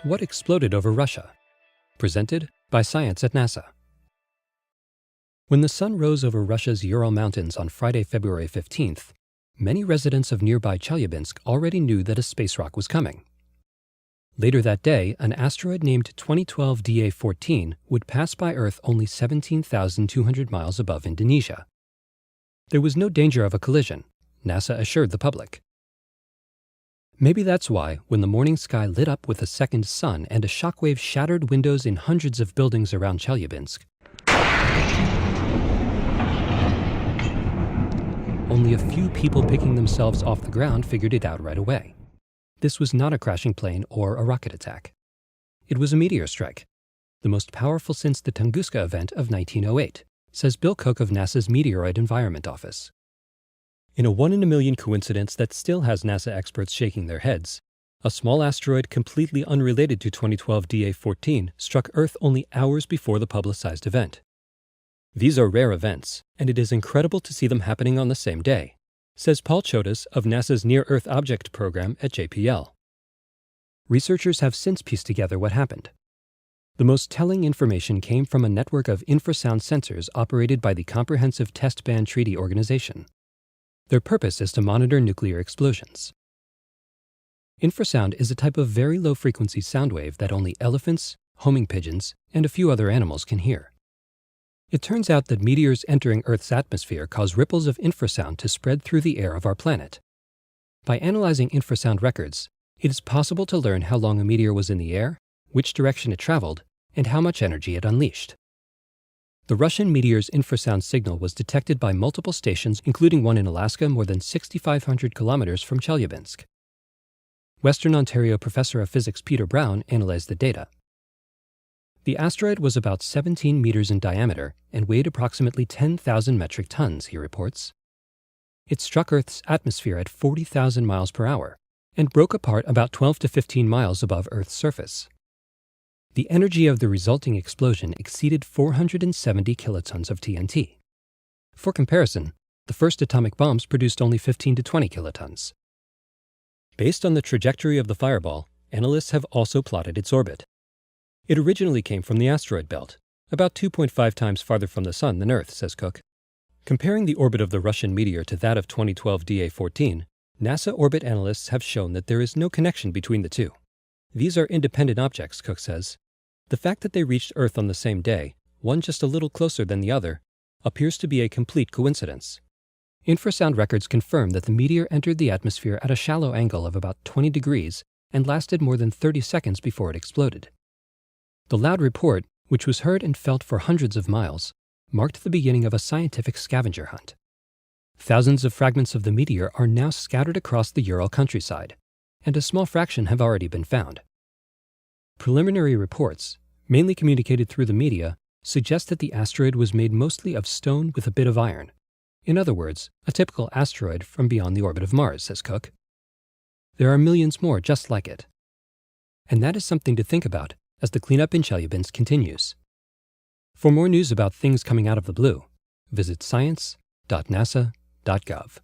What exploded over Russia? Presented by Science at NASA. When the sun rose over Russia's Ural Mountains on Friday, February 15th, many residents of nearby Chelyabinsk already knew that a space rock was coming. Later that day, an asteroid named 2012 DA14 would pass by Earth only 17,200 miles above Indonesia. There was no danger of a collision, NASA assured the public. Maybe that's why, when the morning sky lit up with a second sun and a shockwave shattered windows in hundreds of buildings around Chelyabinsk, only a few people picking themselves off the ground figured it out right away. This was not a crashing plane or a rocket attack. It was a meteor strike, the most powerful since the Tunguska event of 1908, says Bill Cook of NASA's Meteoroid Environment Office. In a 1 in a million coincidence that still has NASA experts shaking their heads, a small asteroid completely unrelated to 2012 DA14 struck Earth only hours before the publicized event. These are rare events, and it is incredible to see them happening on the same day, says Paul Chodas of NASA's Near-Earth Object Program at JPL. Researchers have since pieced together what happened. The most telling information came from a network of infrasound sensors operated by the Comprehensive Test Ban Treaty Organization. Their purpose is to monitor nuclear explosions. Infrasound is a type of very low-frequency sound wave that only elephants, homing pigeons, and a few other animals can hear. It turns out that meteors entering Earth's atmosphere cause ripples of infrasound to spread through the air of our planet. By analyzing infrasound records, it is possible to learn how long a meteor was in the air, which direction it traveled, and how much energy it unleashed. The Russian meteor's infrasound signal was detected by multiple stations, including one in Alaska more than 6,500 kilometers from Chelyabinsk. Western Ontario professor of physics Peter Brown analyzed the data. The asteroid was about 17 meters in diameter and weighed approximately 10,000 metric tons, he reports. It struck Earth's atmosphere at 40,000 miles per hour and broke apart about 12 to 15 miles above Earth's surface. The energy of the resulting explosion exceeded 470 kilotons of TNT. For comparison, the first atomic bombs produced only 15 to 20 kilotons. Based on the trajectory of the fireball, analysts have also plotted its orbit. It originally came from the asteroid belt, about 2.5 times farther from the Sun than Earth, says Cook. Comparing the orbit of the Russian meteor to that of 2012 DA14, NASA orbit analysts have shown that there is no connection between the two. These are independent objects, Cook says. The fact that they reached Earth on the same day, one just a little closer than the other, appears to be a complete coincidence. Infrasound records confirm that the meteor entered the atmosphere at a shallow angle of about 20 degrees and lasted more than 30 seconds before it exploded. The loud report, which was heard and felt for hundreds of miles, marked the beginning of a scientific scavenger hunt. Thousands of fragments of the meteor are now scattered across the Ural countryside, and a small fraction have already been found. Preliminary reports, mainly communicated through the media, suggest that the asteroid was made mostly of stone with a bit of iron. In other words, a typical asteroid from beyond the orbit of Mars, says Cook. There are millions more just like it. And that is something to think about as the cleanup in Chelyabinsk continues. For more news about things coming out of the blue, visit science.nasa.gov.